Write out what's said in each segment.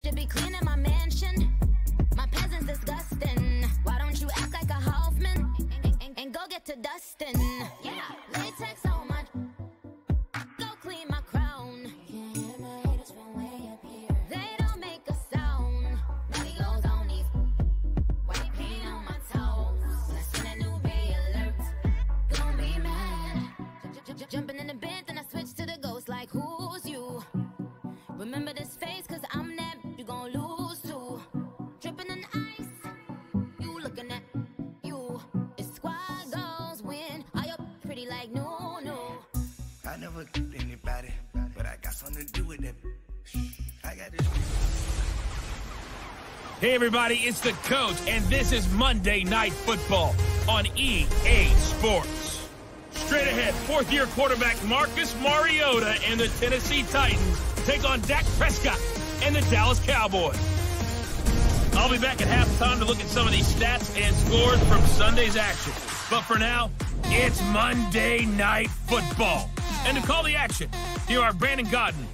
Should be cleaning my mansion. My peasants disgusting. Why don't you act like a Hoffman and go get to dustin'? Yeah, latex on my. Go clean my crown. You can't hear my haters from way up here. They don't make a sound. Money goes on these. White paint on my toes. When I send a new bay alert, gonna be mad. Jumping in the bed, then I switch to the ghost like who's you? Remember this face, cause I'm that you gon' lose to. Dripping in ice, you looking at you. It's squad goals win. Are you pretty like no? I never did anybody, but I got something to do with it. I got this. Hey everybody, it's the Coach, and this is Monday Night Football on EA Sports. Straight ahead, fourth-year quarterback Marcus Mariota and the Tennessee Titans take on Dak Prescott and the Dallas Cowboys. I'll be back at halftime to look at some of these stats and scores from Sunday's action. But for now, it's Monday Night Football. And to call the action, here are Brandon Gaudin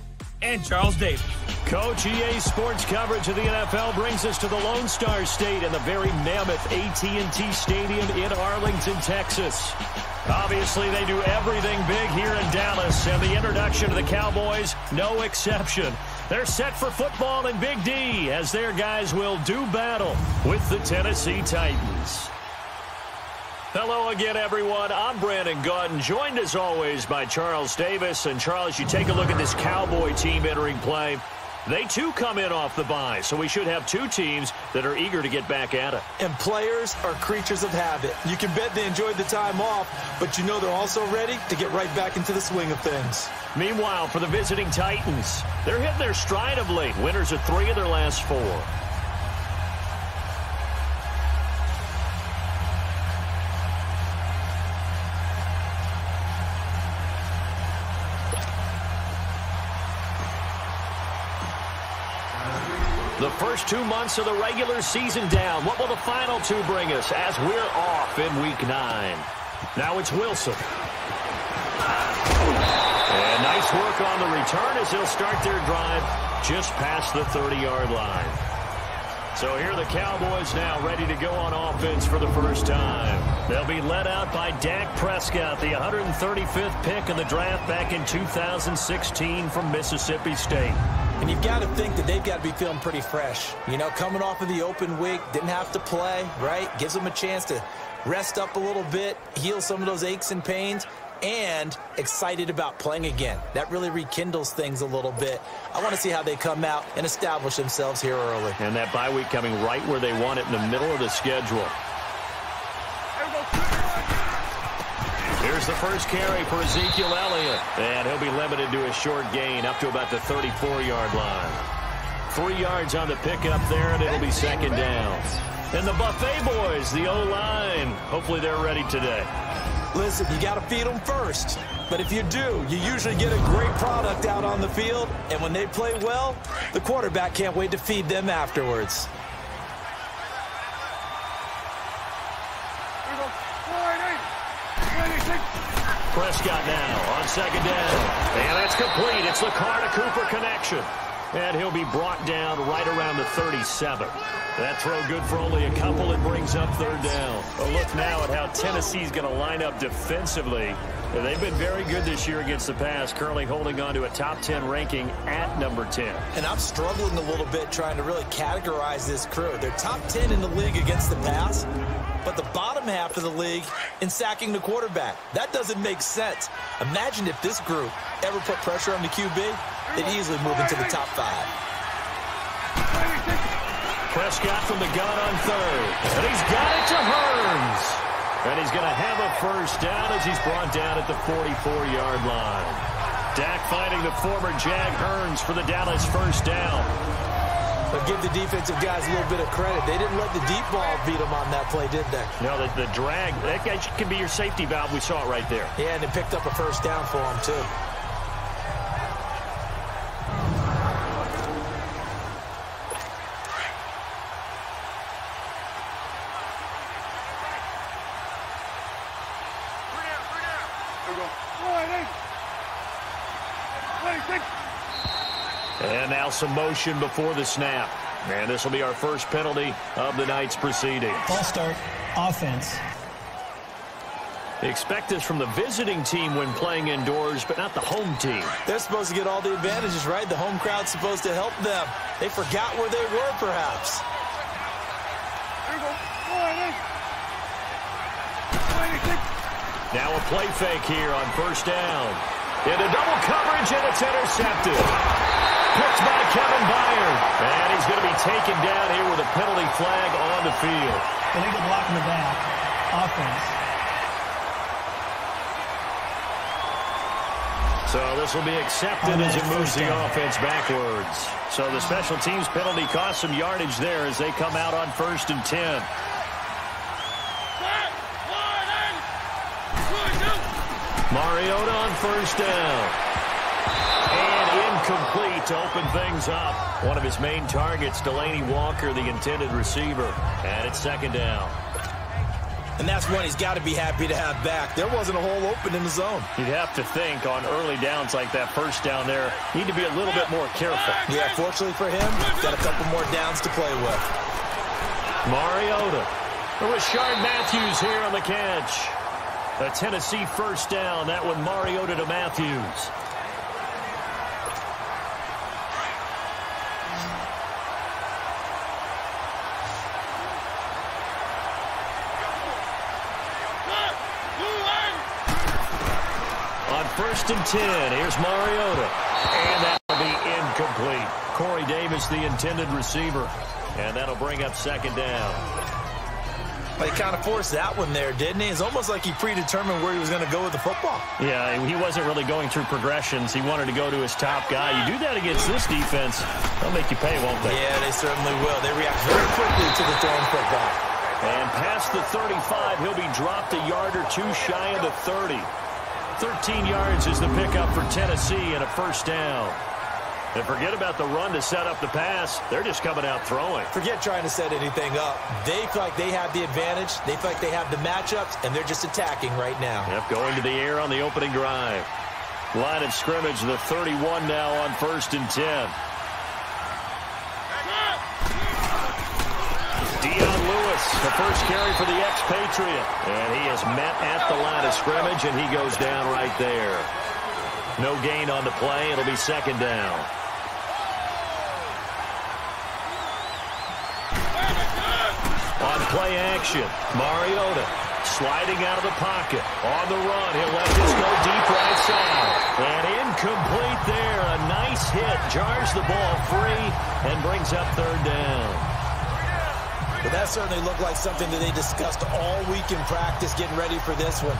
and Charles Davis. Coach, EA Sports coverage of the NFL brings us to the Lone Star State and the very mammoth AT&T Stadium in Arlington, Texas. Obviously, they do everything big here in Dallas, and the introduction to the Cowboys, no exception. They're set for football in Big D as their guys will do battle with the Tennessee Titans. Hello again, everyone. I'm Brandon Gaudin, joined as always by Charles Davis. And Charles, you take a look at this Cowboy team entering play. They, too, come in off the bye, so we should have two teams that are eager to get back at it. And players are creatures of habit. You can bet they enjoyed the time off, but you know they're also ready to get right back into the swing of things. Meanwhile, for the visiting Titans, they're hitting their stride of late. Winners of 3 of their last 4. The first 2 months of the regular season down. What will the final 2 bring us as we're off in Week 9? Now it's Wilson. And nice work on the return as they'll start their drive just past the 30-yard line. So here are the Cowboys now ready to go on offense for the first time. They'll be led out by Dak Prescott, the 135th pick in the draft back in 2016 from Mississippi State. And you've got to think that they've got to be feeling pretty fresh. You know, coming off of the open week, didn't have to play, right? Gives them a chance to rest up a little bit, heal some of those aches and pains, and excited about playing again. That really rekindles things a little bit. I want to see how they come out and establish themselves here early. And that bye week coming right where they want it, in the middle of the schedule. Here's the first carry for Ezekiel Elliott. And he'll be limited to a short gain up to about the 34-yard line. 3 yards on the pickup there, and it'll be second down. And the Buffet boys, the O-line, hopefully they're ready today. Listen, you got to feed them first. But if you do, you usually get a great product out on the field. And when they play well, the quarterback can't wait to feed them afterwards. Prescott now on second down. And that's complete. It's the Carter-Cooper connection. And he'll be brought down right around the 37. That throw good for only a couple. It brings up third down. A look now at how Tennessee's going to line up defensively. They've been very good this year against the pass, currently holding on to a top 10 ranking at number 10. And I'm struggling a little bit trying to really categorize this crew. They're top 10 in the league against the pass, but the bottom half of the league in sacking the quarterback. That doesn't make sense. Imagine if this group ever put pressure on the QB, they'd easily move into the top 5. Prescott from the gun on third. And he's got it to Hearns. And he's going to have a first down as he's brought down at the 44-yard line. Dak finding the former Jag Hearns for the Dallas first down. But give the defensive guys a little bit of credit. They didn't let the deep ball beat them on that play, did they? No, the drag, that guy can be your safety valve. We saw it right there. Yeah, and it picked up a first down for him, too. And now some motion before the snap. And this will be our first penalty of the night's proceedings. Ball start, offense. Expect this from the visiting team when playing indoors, but not the home team. They're supposed to get all the advantages, right? The home crowd's supposed to help them. They forgot where they were, perhaps. Now a play fake here on first down. Into double coverage, and it's intercepted. Picked by Kevin Byard. And he's going to be taken down here with a penalty flag on the field. Illegal block in the back. Offense. So this will be accepted as it moves the offense backwards. So the special teams penalty cost some yardage there as they come out on 1st and 10. Mariota on first down. And incomplete to open things up. One of his main targets, Delaney Walker, the intended receiver. And it's 2nd down. And that's one he's got to be happy to have back. There wasn't a hole open in the zone. You'd have to think on early downs like that first down there, need to be a little bit more careful. Yeah, fortunately for him, got a couple more downs to play with. Mariota. Rashard Matthews here on the catch. A Tennessee first down. That one Mariota to Matthews. On 1st and 10, here's Mariota. And that'll be incomplete. Corey Davis, the intended receiver. And that'll bring up 2nd down. But he kind of forced that one there, didn't he? It's almost like he predetermined where he was going to go with the football. Yeah, he wasn't really going through progressions. He wanted to go to his top guy. You do that against this defense, they'll make you pay, won't they? Yeah, they certainly will. They react very quickly to the thrown football. And past the 35, he'll be dropped a yard or two shy of the 30. 13 yards is the pickup for Tennessee and a first down. And forget about the run to set up the pass. They're just coming out throwing. Forget trying to set anything up. They feel like they have the advantage. They feel like they have the matchups, and they're just attacking right now. Yep, going to the air on the opening drive. Line of scrimmage, the 31 now on 1st and 10. Dion Lewis, the first carry for the expatriate. And he is met at the line of scrimmage, and he goes down right there. No gain on the play. It'll be 2nd down. On play action, Mariota sliding out of the pocket. On the run, he'll let this go deep right side. And incomplete there. A nice hit. Jars the ball free and brings up 3rd down. But that certainly looked like something that they discussed all week in practice, getting ready for this one.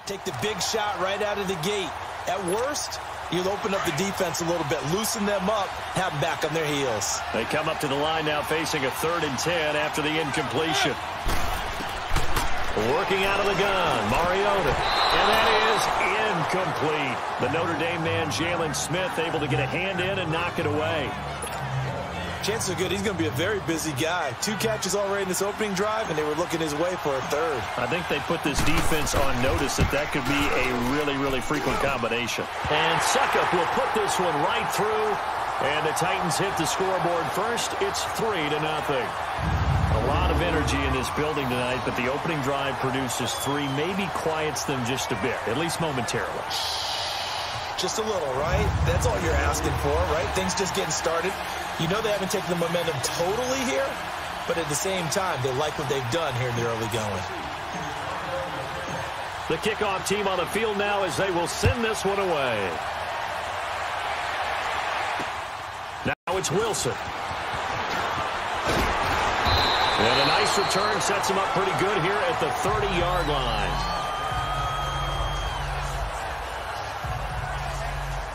Take the big shot right out of the gate. At worst, you'll open up the defense a little bit, loosen them up, have them back on their heels. They come up to the line now facing a 3rd and 10 after the incompletion. Working out of the gun, Mariota. And that is incomplete. The Notre Dame man, Jalen Smith, able to get a hand in and knock it away. Chances are good he's going to be a very busy guy. 2 catches already in this opening drive, and they were looking his way for a 3rd. I think they put this defense on notice that could be a really, really frequent combination. And Succop will put this one right through, and the Titans hit the scoreboard first. It's 3-0. A lot of energy in this building tonight, but the opening drive produces 3, maybe quiets them just a bit, at least momentarily. Just a little, right? That's all you're asking for, right? Things just getting started. You know they haven't taken the momentum totally here, but at the same time, they like what they've done here in the early going. The kickoff team on the field now as they will send this one away. Now it's Wilson. And a nice return sets him up pretty good here at the 30-yard line.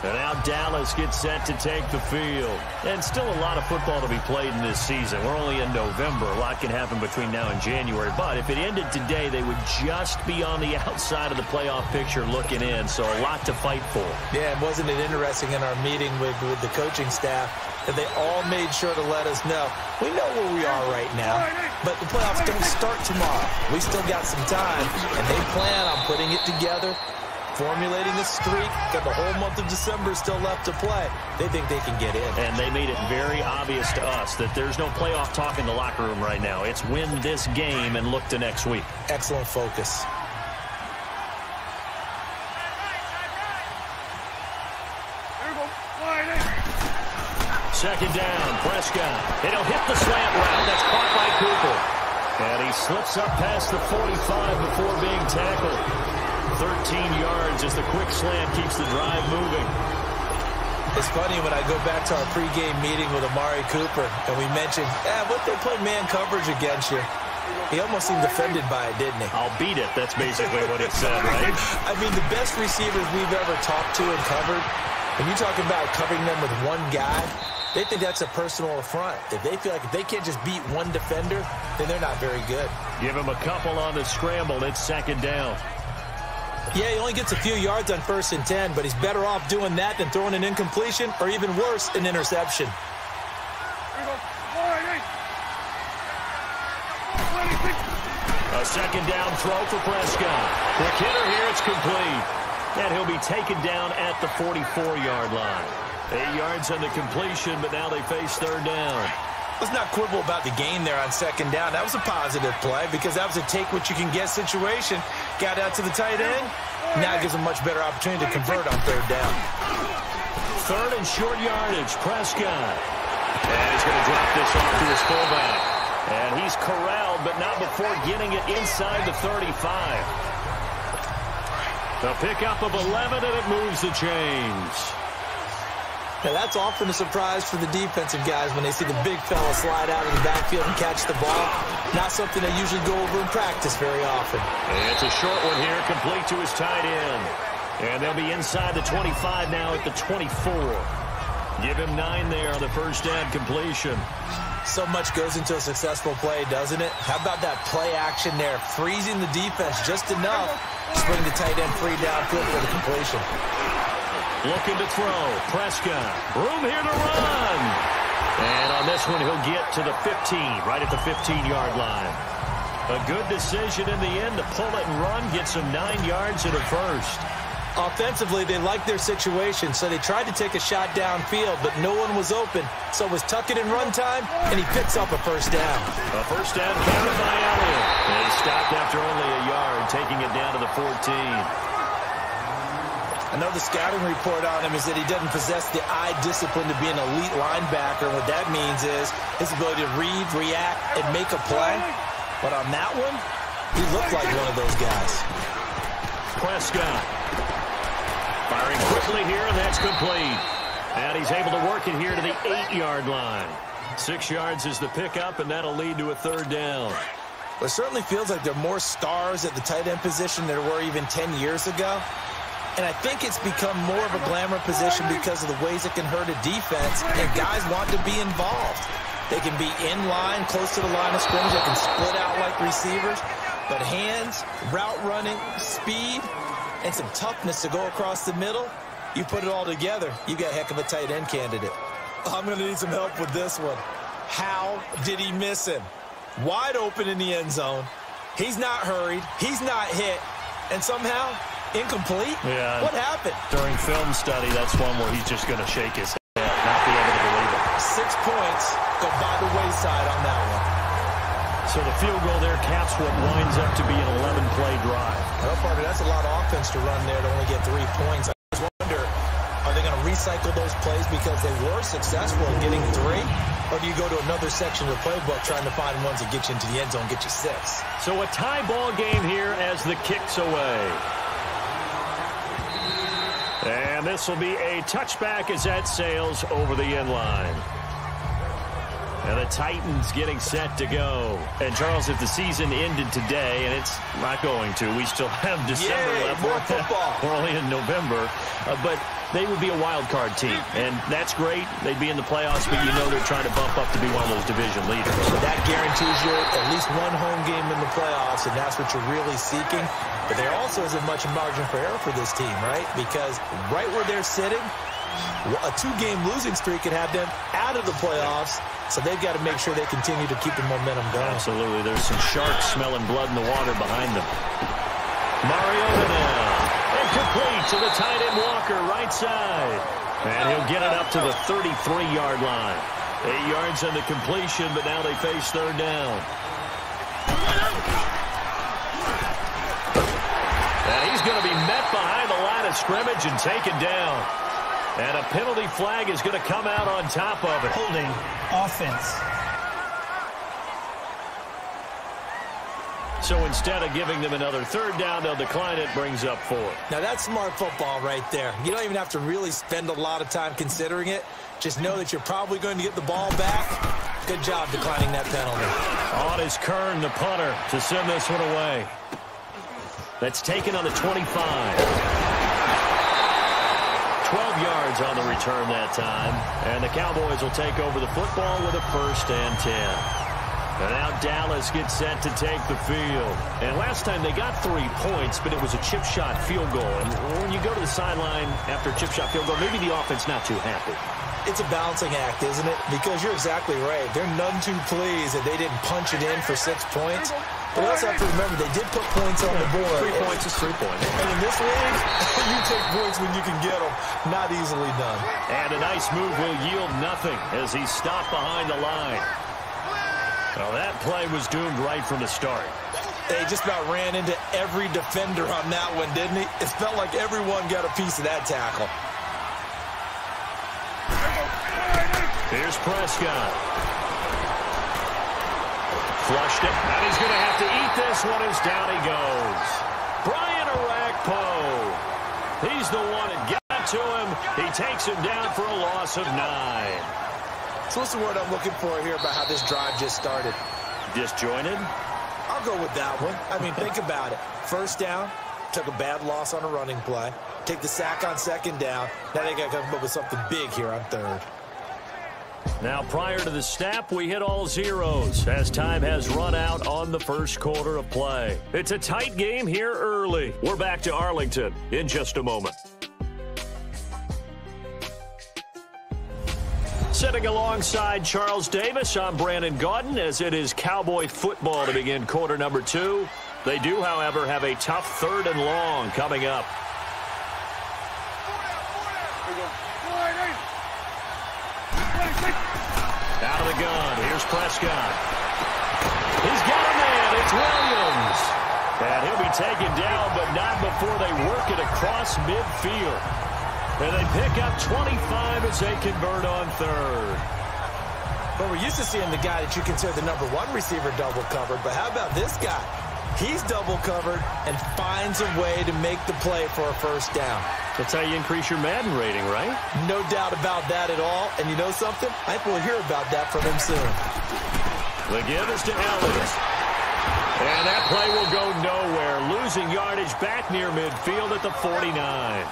And now Dallas gets set to take the field. And still a lot of football to be played in this season. We're only in November. A lot can happen between now and January. But if it ended today, they would just be on the outside of the playoff picture looking in. So a lot to fight for. Yeah, and wasn't it interesting in our meeting with the coaching staff that they all made sure to let us know, we know where we are right now, but the playoffs don't start tomorrow. We still got some time, and they plan on putting it together, formulating a streak. Got the whole month of December still left to play. They think they can get in. And they made it very obvious to us that there's no playoff talk in the locker room right now. It's win this game and look to next week. Excellent focus. Second down, Prescott. It'll hit the slant route. That's caught by Cooper. And he slips up past the 45 before being tackled. 13 yards as the quick slant keeps the drive moving. It's funny when I go back to our pregame meeting with Amari Cooper, and we mentioned, what they play man coverage against you. He almost seemed offended by it, didn't he? I'll beat it. That's basically what it said, right? I mean, the best receivers we've ever talked to and covered, when you talk about covering them with one guy, they think that's a personal affront. If they feel like if they can't just beat one defender, then they're not very good. Give him a couple on the scramble. It's second down. Yeah, he only gets a few yards on 1st and 10, but he's better off doing that than throwing an incompletion or even worse, an interception. A second down throw for Prescott. Quick hitter here, it's complete. And he'll be taken down at the 44-yard line. 8 yards on the completion, but now they face third down. Let's not quibble about the gain there on second down. That was a positive play because that was a take-what-you-can-get situation. Got out to the tight end. Now it gives them much better opportunity to convert on third down. Third and short yardage, Prescott. And he's going to drop this off to his fullback. And he's corralled, but not before getting it inside the 35. The pickup of 11, and it moves the chains. Now, that's often a surprise for the defensive guys when they see the big fella slide out of the backfield and catch the ball. Not something they usually go over in practice very often. And it's a short one here, complete to his tight end. And they'll be inside the 25 now at the 24. Give him 9 there on the first down completion. So much goes into a successful play, doesn't it? How about that play action there? Freezing the defense just enough to bring the tight end free downfield for the completion. Looking to throw. Prescott. Room here to run. And on this one, he'll get to the 15, right at the 15-yard line. A good decision in the end to pull it and run. Gets him 9 yards at a first. Offensively, they liked their situation, so they tried to take a shot downfield, but no one was open. So it was tuck it in run time, and he picks up a first down. A first down counted by Elliott. And he stopped after only a yard, taking it down to the 14. I know the scouting report on him is that he doesn't possess the eye discipline to be an elite linebacker. What that means is his ability to read, react, and make a play. But on that one, he looked like one of those guys. Prescott. Firing quickly here, and that's complete. And he's able to work it here to the 8-yard line. 6 yards is the pickup, and that'll lead to a third down. Well, it certainly feels like there are more stars at the tight end position than there were even 10 years ago. And I think it's become more of a glamour position because of the ways it can hurt a defense, and guys want to be involved. They can be in line, close to the line of scrimmage. They can split out like receivers. But hands, route running, speed, and some toughness to go across the middle, you put it all together, you got a heck of a tight end candidate. I'm going to need some help with this one. How did he miss him? Wide open in the end zone. He's not hurried. He's not hit. And somehow, incomplete? Yeah. What happened? During film study, that's one where he's just going to shake his head, not be able to believe it. 6 points go by the wayside on that one. So the field goal there caps what winds up to be an 11-play drive. Well, Parker, that's a lot of offense to run there to only get 3 points. I just wonder, are they going to recycle those plays because they were successful in getting 3? Or do you go to another section of the playbook trying to find ones that get you into the end zone, get you 6? So a tie ball game here as the kick's away. And this will be a touchback as that sails over the end line. And the Titans getting set to go. And, Charles, if the season ended today, and it's not going to, we still have December left. More football. We're only in November. But they would be a wild card team. And that's great. They'd be in the playoffs, but you know they're trying to bump up to be one of those division leaders. That guarantees you at least one home game in the playoffs, and that's what you're really seeking. But there also isn't much margin for error for this team, right? Because right where they're sitting, a 2-game losing streak could have them out of the playoffs. So they've got to make sure they continue to keep the momentum going. Absolutely. There's some sharks smelling blood in the water behind them. Mariota now. Incomplete to the tight end Walker, right side. And he'll get it up to the 33-yard line. 8 yards on the completion, but now they face third down. And he's going to be met behind the line of scrimmage and taken down. And a penalty flag is going to come out on top of it. Holding offense. So instead of giving them another third down, they'll decline it, brings up 4. Now that's smart football right there. You don't even have to really spend a lot of time considering it. Just know that you're probably going to get the ball back. Good job declining that penalty. On is Kern, the punter, to send this one away. That's taken on the 25. 12 yards on the return that time. And the Cowboys will take over the football with a 1st and 10. And now Dallas gets set to take the field. And last time they got 3 points, but it was a chip shot field goal. And when you go to the sideline after a chip shot field goal, maybe the offense not too happy. It's a balancing act, isn't it? Because you're exactly right. They're none too pleased that they didn't punch it in for 6 points. But also have to remember, they did put points on the board. 3 points is 3 points. And in this league, you take points when you can get them. Not easily done. And a nice move will yield nothing as he stopped behind the line. Well, that play was doomed right from the start. They just about ran into every defender on that one, didn't he? It felt like everyone got a piece of that tackle. Here's Prescott. Flushed it, and he's going to have to eat this one as down he goes. Brian Orakpo. He's the one that got to him. He takes him down for a loss of 9. So what's the word I'm looking for here about how this drive just started? Disjointed? I'll go with that one. I mean, think about it. First down, took a bad loss on a running play. Take the sack on 2nd down. Now they got to come up with something big here on 3rd. Now, prior to the snap, we hit all zeros as time has run out on the first quarter of play. It's a tight game here early. We're back to Arlington in just a moment. Sitting alongside Charles Davis, I'm Brandon Gaudin as it is Cowboy football to begin quarter number 2. They do, however, have a tough 3rd and long coming up. Out of the gun. Here's Prescott. He's got a man. It's Williams. And he'll be taken down, but not before they work it across midfield. And they pick up 25 as they convert on 3rd. But we're used to seeing the guy that you consider the number 1 receiver double covered. But how about this guy? He's double covered and finds a way to make the play for a 1st down. That's how you increase your Madden rating, right? No doubt about that at all. And you know something? I think we'll hear about that from him soon. The give is to Elliott. And that play will go nowhere. Losing yardage back near midfield at the 49.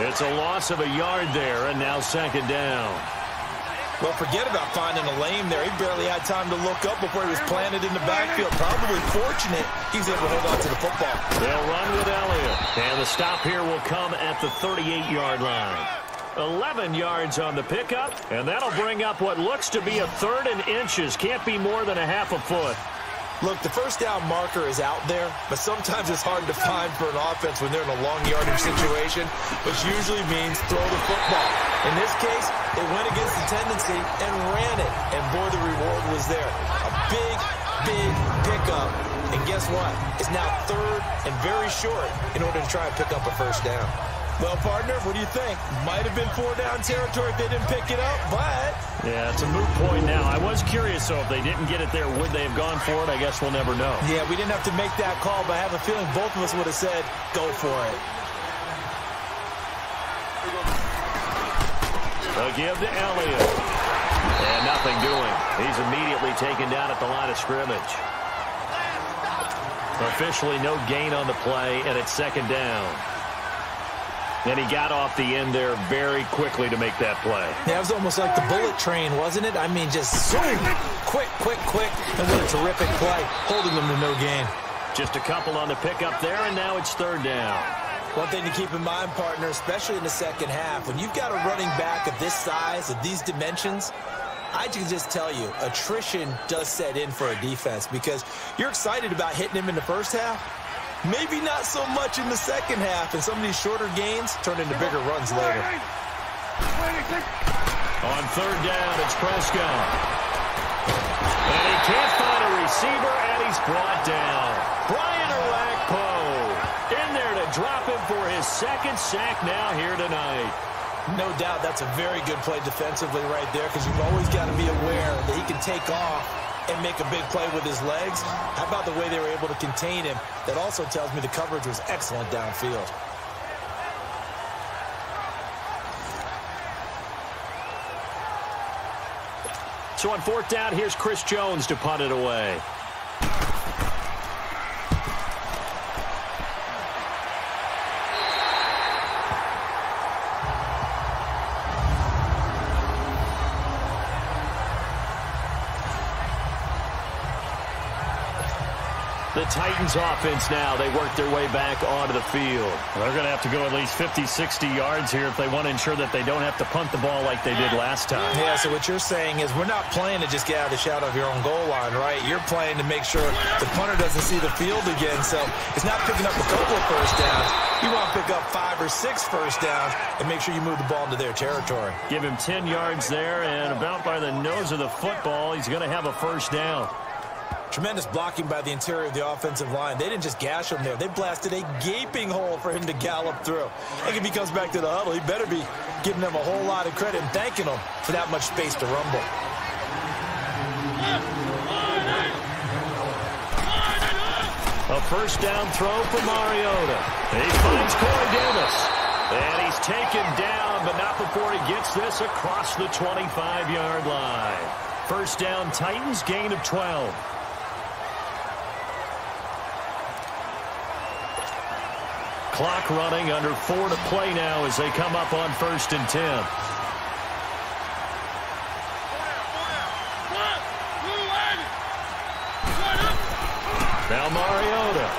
It's a loss of a yard there, and now 2nd down. Well, forget about finding a lane there. He barely had time to look up before he was planted in the backfield. Probably fortunate he's able to hold on to the football. They'll run with Elliott. And the stop here will come at the 38-yard line. 11 yards on the pickup, and that'll bring up what looks to be a 3rd and inches. Can't be more than a half a foot. Look, the 1st down marker is out there, but sometimes it's hard to find for an offense when they're in a long yardage situation, which usually means throw the football. In this case, they went against the tendency and ran it, and boy, the reward was there. A big, big pickup, and guess what? It's now 3rd and very short in order to try and pick up a 1st down. Well, partner, what do you think? Might have been 4-down territory if they didn't pick it up, but... Yeah, it's a moot point now. I was curious, so if they didn't get it there, would they have gone for it? I guess we'll never know. Yeah, we didn't have to make that call, but I have a feeling both of us would have said, go for it. They'll give to Elliott. And nothing doing. He's immediately taken down at the line of scrimmage. Officially no gain on the play, and it's second down. And he got off the end there very quickly to make that play. Yeah, it was almost like the bullet train, wasn't it? I mean, just zoom, quick, and what a terrific play, holding them to no gain. Just a couple on the pickup there, and now it's third down. One thing to keep in mind, partner, especially in the second half, when you've got a running back of this size, of these dimensions, I can just tell you, attrition does set in for a defense because you're excited about hitting him in the first half. Maybe not so much in the second half, and some of these shorter gains turn into bigger runs later. On third down, it's Prescott. And he can't find a receiver, and he's brought down. Brian Orakpo in there to drop him for his second sack now here tonight. No doubt that's a very good play defensively right there because you've always got to be aware that he can take off and make a big play with his legs. How about the way they were able to contain him? That also tells me the coverage was excellent downfield. So on fourth down, here's Chris Jones to punt it away. The Titans offense now, they work their way back onto the field. They're going to have to go at least 50, 60 yards here if they want to ensure that they don't have to punt the ball like they did last time. Yeah, so what you're saying is we're not playing to just get out of the shadow of your own goal line, right? You're playing to make sure the punter doesn't see the field again. So it's not picking up a couple of first downs. You want to pick up 5 or 6 first downs and make sure you move the ball into their territory. Give him 10 yards there, and about by the nose of the football, he's going to have a first down. Tremendous blocking by the interior of the offensive line. They didn't just gash him there. They blasted a gaping hole for him to gallop through. I think if he comes back to the huddle, he better be giving them a whole lot of credit and thanking them for that much space to rumble. A first down throw for Mariota. He finds Corey Davis. And he's taken down, but not before he gets this across the 25-yard line. First down, Titans, gain of 12. Clock running, under 4 to play now as they come up on 1st and 10. Now Mariota.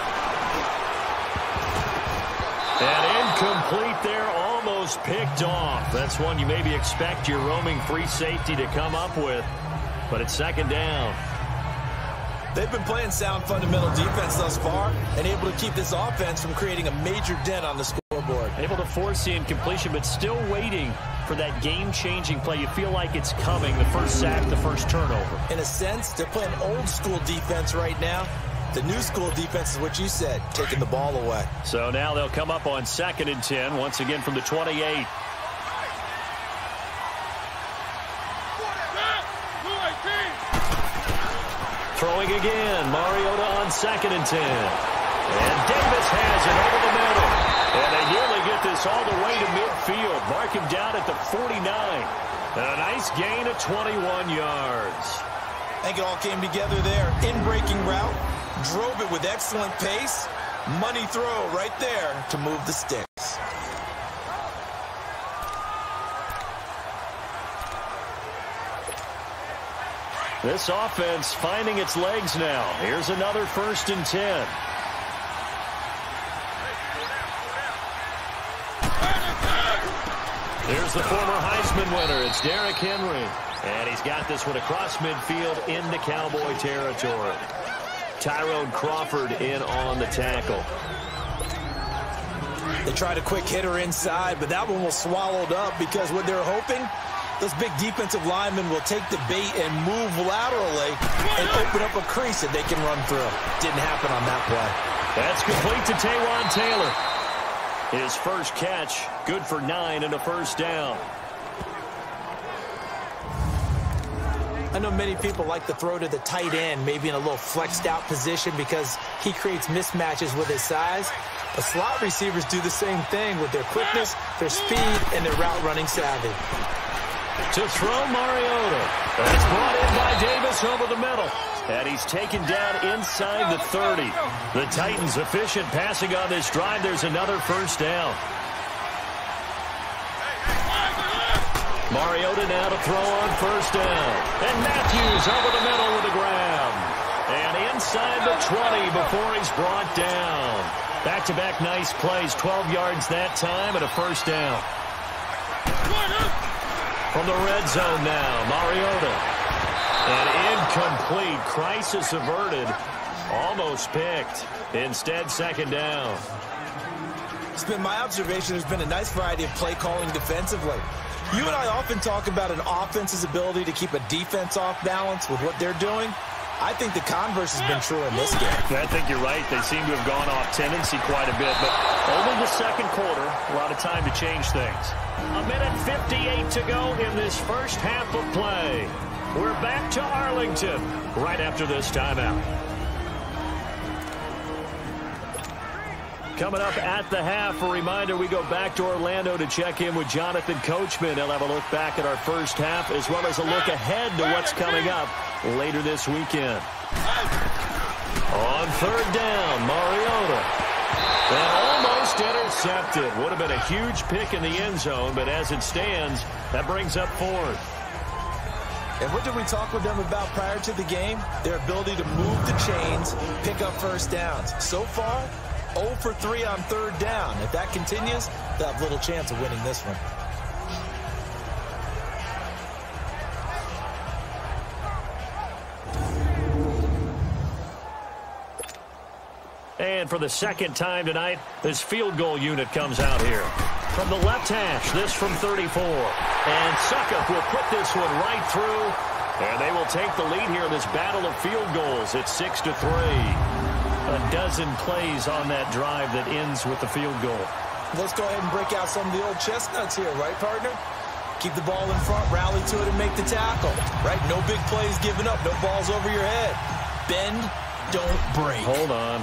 And incomplete there, almost picked off. That's one you maybe expect your roaming free safety to come up with, but it's second down. They've been playing sound fundamental defense thus far and able to keep this offense from creating a major dent on the scoreboard. Able to force the incompletion, but still waiting for that game-changing play. You feel like it's coming, the first sack, the first turnover. In a sense, they're playing old-school defense right now. The new school defense is what you said, taking the ball away. So now they'll come up on 2nd and 10, once again from the 28. Throwing again, Mariota on 2nd and 10. And Davis has it over the middle. And they nearly get this all the way to midfield. Mark him down at the 49. And a nice gain of 21 yards. I think it all came together there. In-breaking route, drove it with excellent pace. Money throw right there to move the sticks. This offense finding its legs now. Here's another 1st and 10. Here's the former Heisman winner. It's Derrick Henry. And he's got this one across midfield into Cowboy territory. Tyrone Crawford in on the tackle. They tried a quick hitter inside, but that one was swallowed up because what they're hoping, those big defensive linemen will take the bait and move laterally and open up a crease that they can run through. Didn't happen on that play. That's complete to Taywan Taylor. His first catch, good for 9 and a first down. I know many people like to throw to the tight end, maybe in a little flexed out position because he creates mismatches with his size. But slot receivers do the same thing with their quickness, their speed, and their route running savvy. To throw, Mariota. That's brought in by Davis over the middle. And he's taken down inside the 30. The Titans efficient passing on this drive. There's another first down. Mariota now to throw on first down. And Matthews over the middle with the grab. And inside the 20 before he's brought down. Back-to-back nice plays. 12 yards that time and a first down. From the red zone now, Mariota. And incomplete. Crisis averted. Almost picked. Instead, second down. It's been my observation there's been a nice variety of play calling defensively. You and I often talk about an offense's ability to keep a defense off balance with what they're doing. I think the converse has been true in this game. I think you're right. They seem to have gone off tendency quite a bit, but only the second quarter. A lot of time to change things. A minute 58 to go in this first half of play. We're back to Arlington right after this timeout. Coming up at the half, a reminder, we go back to Orlando to check in with Jonathan Coachman. He'll have a look back at our first half as well as a look ahead to what's coming up later this weekend. On third down, Mariota. And almost intercepted. Would have been a huge pick in the end zone, but as it stands, that brings up fourth. And what did we talk with them about prior to the game? Their ability to move the chains, pick up first downs. So far, 0 for 3 on third down. If that continues, they'll have little chance of winning this one. And for the second time tonight, this field goal unit comes out here. From the left hash, this from 34. And Succop will put this one right through. And they will take the lead here in this battle of field goals. It's 6-3. A dozen plays on that drive that ends with the field goal. Let's go ahead and break out some of the old chestnuts here, right, partner? Keep the ball in front, rally to it, and make the tackle. Right? No big plays given up, no balls over your head. Bend, don't break. Hold on.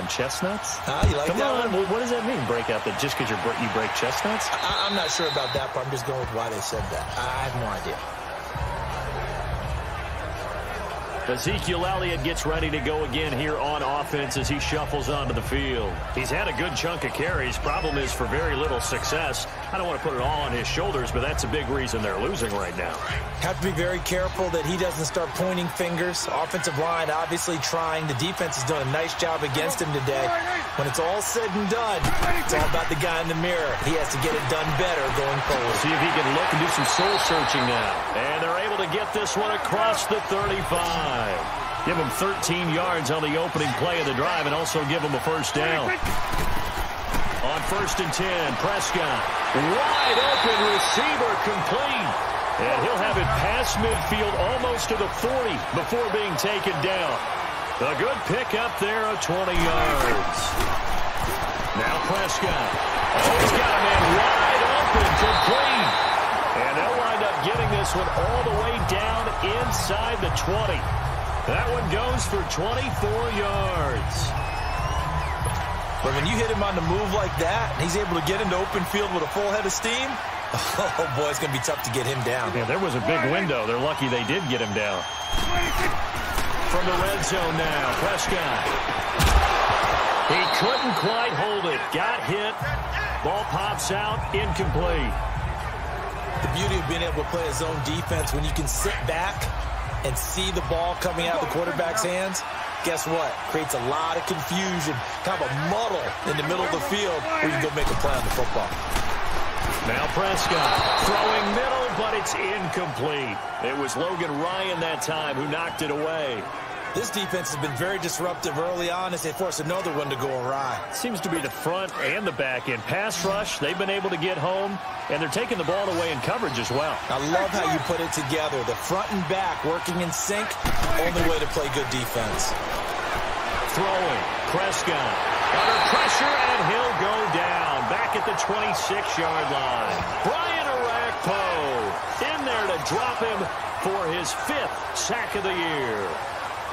Chestnuts? You like Come that on. one? What does that mean, break out? That just because you break chestnuts? I'm not sure about that, but I'm just going with why they said that. I have no idea. Ezekiel Elliott gets ready to go again here on offense as he shuffles onto the field. He's had a good chunk of carries. Problem is for very little success. I don't want to put it all on his shoulders, but that's a big reason they're losing right now. Have to be very careful that he doesn't start pointing fingers. Offensive line obviously trying. The defense has done a nice job against him today. When it's all said and done, it's all about the guy in the mirror. He has to get it done better going forward. See if he can look and do some soul searching now. And they're able to get this one across the 35. Give him 13 yards on the opening play of the drive and also give him a first down. On 1st and 10, Prescott. Wide open receiver complete. And he'll have it past midfield almost to the 40 before being taken down. A good pick up there of 20 yards. Now Prescott. Oh, he's got a man wide open, complete. And they'll wind up getting this one all the way down inside the 20. That one goes for 24 yards. But when you hit him on the move like that, and he's able to get into open field with a full head of steam, oh boy, it's going to be tough to get him down. Yeah, there was a big window. They're lucky they did get him down. From the red zone now, Prescott. He couldn't quite hold it. Got hit. Ball pops out, incomplete. The beauty of being able to play a zone defense when you can sit back and see the ball coming out of the quarterback's hands, guess what? Creates a lot of confusion, kind of a muddle in the middle of the field where you can go make a play on the football. Now Prescott throwing middle, but it's incomplete. It was Logan Ryan that time who knocked it away. This defense has been very disruptive early on as they force another one to go awry. Seems to be the front and the back end. Pass rush, they've been able to get home, and they're taking the ball away in coverage as well. I love how you put it together. The front and back working in sync, only way to play good defense. Throwing, Prescott under pressure, and he'll go down. back at the 26-yard line. Brian Orakpo in there to drop him for his 5th sack of the year.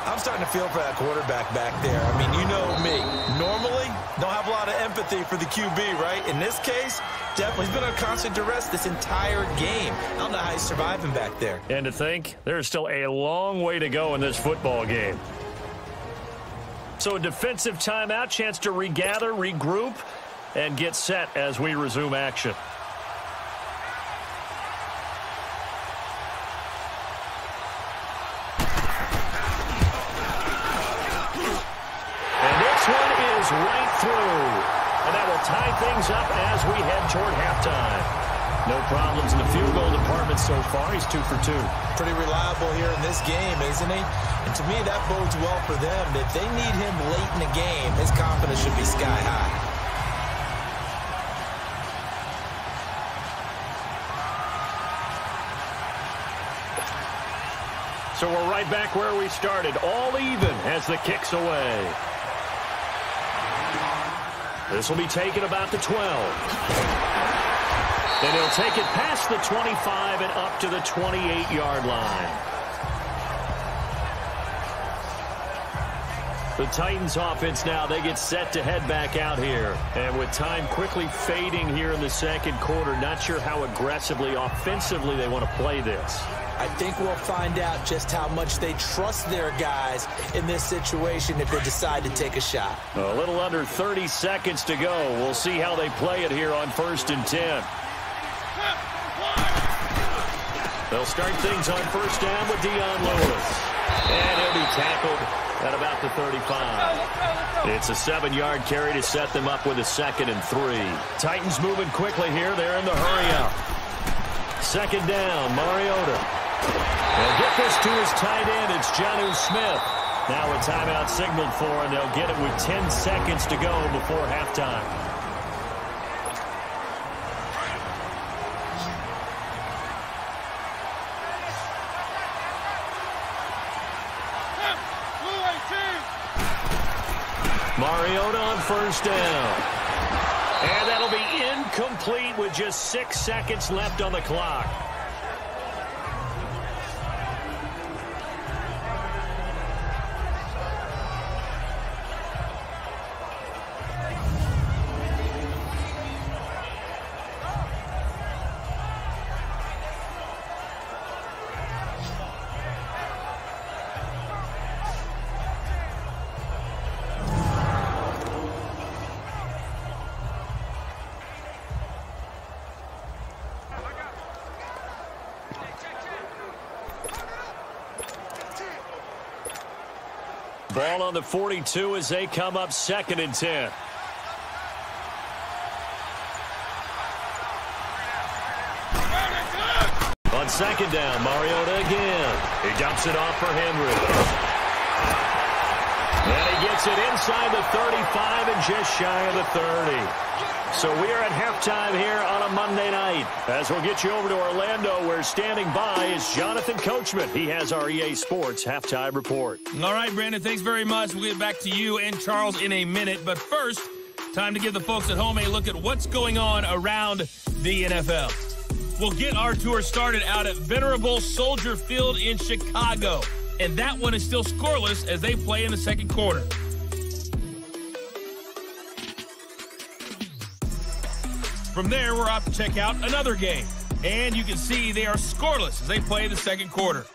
I'm starting to feel for that quarterback back there. I mean, you know me. Normally, don't have a lot of empathy for the QB, right? In this case, definitely he's been on constant duress this entire game. I don't know how he's surviving back there. And to think, there's still a long way to go in this football game. So a defensive timeout, chance to regather, regroup, and get set as we resume action. Right through. And that will tie things up as we head toward halftime. No problems in the field goal department so far. He's 2 for 2. Pretty reliable here in this game, isn't he? And to me, that bodes well for them. If they need him late in the game, his confidence should be sky high. So we're right back where we started. All even as the kick's away. This will be taken about the 12. And he'll take it past the 25 and up to the 28-yard line. The Titans offense now, they get set to head back out here. And with time quickly fading here in the second quarter, not sure how aggressively, offensively they want to play this. I think we'll find out just how much they trust their guys in this situation if they decide to take a shot. A little under 30 seconds to go. We'll see how they play it here on 1st and 10. They'll start things on 1st down with Dion Lewis. And he'll be tackled at about the 35. It's a 7-yard carry to set them up with a 2nd and 3. Titans moving quickly here. They're in the hurry-up. 2nd down, Mariota. They'll get this to his tight end. It's Jonnu Smith. Now a timeout signaled for, and they'll get it with 10 seconds to go before halftime. Mariota on 1st down. And that'll be incomplete with just 6 seconds left on the clock. Ball on the 42 as they come up 2nd and 10. On 2nd down, Mariota again. He dumps it off for Henry. And he gets it inside the 35 and just shy of the 30. So we are at halftime here on a Monday night. As we'll get you over to Orlando, where standing by is Jonathan Coachman. He has our EA Sports halftime report. All right, Brandon, thanks very much. We'll get back to you and Charles in a minute. But first, time to give the folks at home a look at what's going on around the NFL. We'll get our tour started out at Venerable Soldier Field in Chicago. And that one is still scoreless as they play in the second quarter. From there, we're off to check out another game. And you can see they are scoreless as they play the second quarter.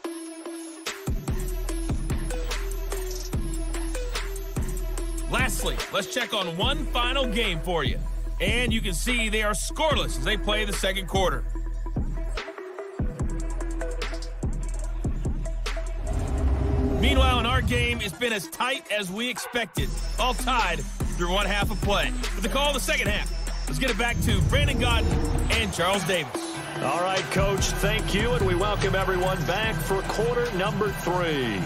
Lastly, let's check on one final game for you. And you can see they are scoreless as they play the second quarter. Meanwhile, in our game, it's been as tight as we expected. All tied through one half of play. With the call of the second half, let's get it back to Brandon Gaudin and Charles Davis. All right, Coach, thank you, and we welcome everyone back for quarter number 3.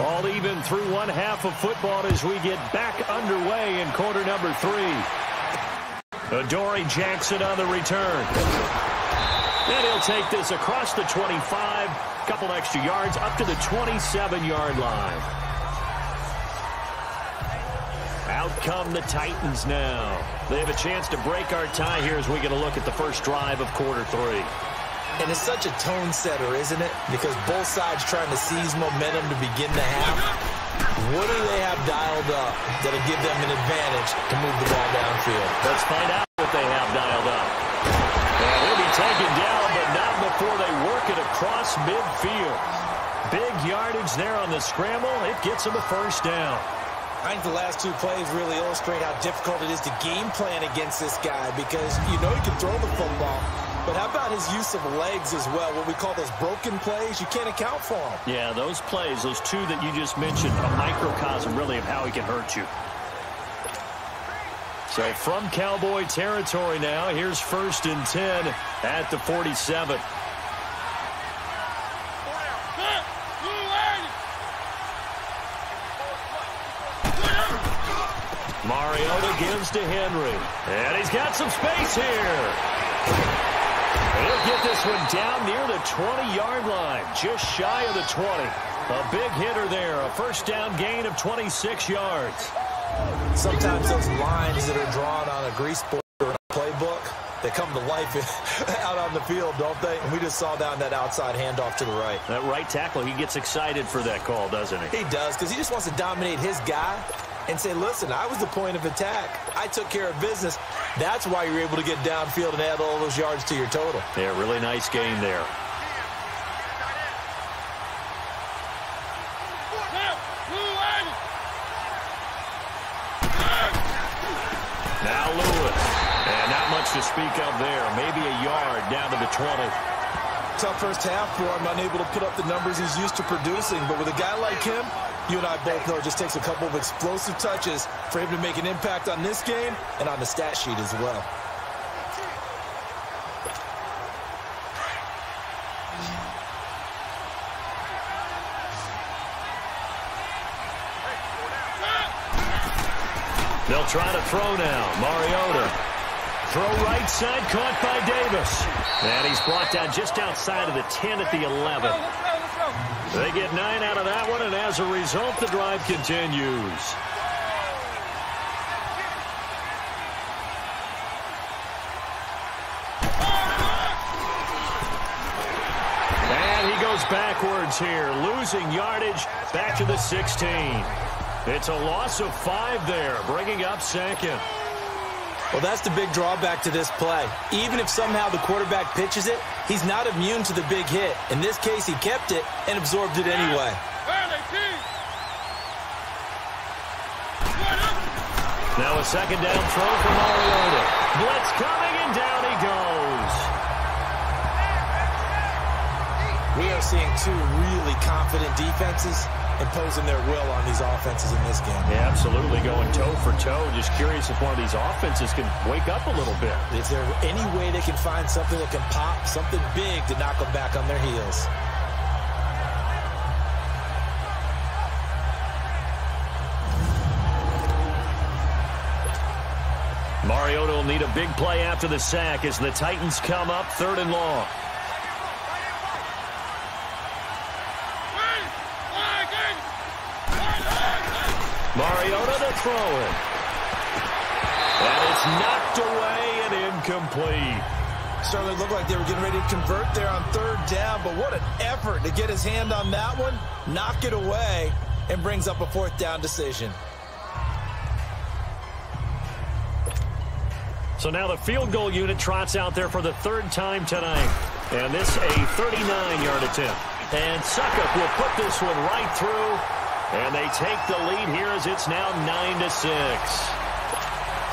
All even through one half of football as we get back underway in quarter number 3. Adoree Jackson on the return. And he'll take this across the 25, couple extra yards up to the 27-yard line. Out come the Titans now. They have a chance to break our tie here as we get a look at the first drive of quarter 3. And it's such a tone setter, isn't it? Because both sides trying to seize momentum to begin the half. What do they have dialed up that'll give them an advantage to move the ball downfield? Let's find out what they have dialed up. And he'll be taken down, but not before they work it across midfield. Big yardage there on the scramble. It gets them a first down. I think the last 2 plays really illustrate how difficult it is to game plan against this guy because you know he can throw the football. But how about his use of legs as well? What we call those broken plays, you can't account for them. Yeah, those plays, those 2 that you just mentioned, a microcosm really of how he can hurt you. So from Cowboy territory now, here's 1st and 10 at the 47. Mariota gives to Henry. And he's got some space here. He'll get this one down near the 20-yard line, just shy of the 20. A big hitter there, a first down gain of 26 yards. Sometimes those lines that are drawn on a grease board or a playbook, they come to life out on the field, don't they? And we just saw down that outside handoff to the right. That right tackle, he gets excited for that call, doesn't he? He does, because he just wants to dominate his guy and say, listen, I was the point of attack. I took care of business. That's why you're able to get downfield and add all those yards to your total. Yeah, really nice game there. Now Lewis. And not much to speak of there. Maybe a yard down to the 20. Tough first half for him, unable to put up the numbers he's used to producing. But with a guy like him, you and I both know it just takes a couple of explosive touches for him to make an impact on this game and on the stat sheet as well. They'll try to throw now. Mariota. Throw right side, caught by Davis. And he's brought down just outside of the 10 at the 11. They get 9 out of that one, and as a result, the drive continues. And he goes backwards here, losing yardage back to the 16. It's a loss of 5 there, bringing up 2nd. Well, that's the big drawback to this play. Even if somehow the quarterback pitches it, he's not immune to the big hit. In this case, he kept it and absorbed it anyway. Now a 2nd down throw for Mariota. Blitz coming, and down he goes. We are seeing 2 really confident defenses imposing their will on these offenses in this game. Yeah, absolutely, going toe for toe. Just curious if one of these offenses can wake up a little bit. Is there any way they can find something that can pop, something big to knock them back on their heels? Mariota will need a big play after the sack as the Titans come up 3rd and long. Mariota to throw it. And it's knocked away and incomplete. Certainly looked like they were getting ready to convert there on 3rd down, but what an effort to get his hand on that one, knock it away, and brings up a 4th down decision. So now the field goal unit trots out there for the 3rd time tonight. And this a 39-yard attempt. And Succop will put this one right through. And they take the lead here as it's now 9-6.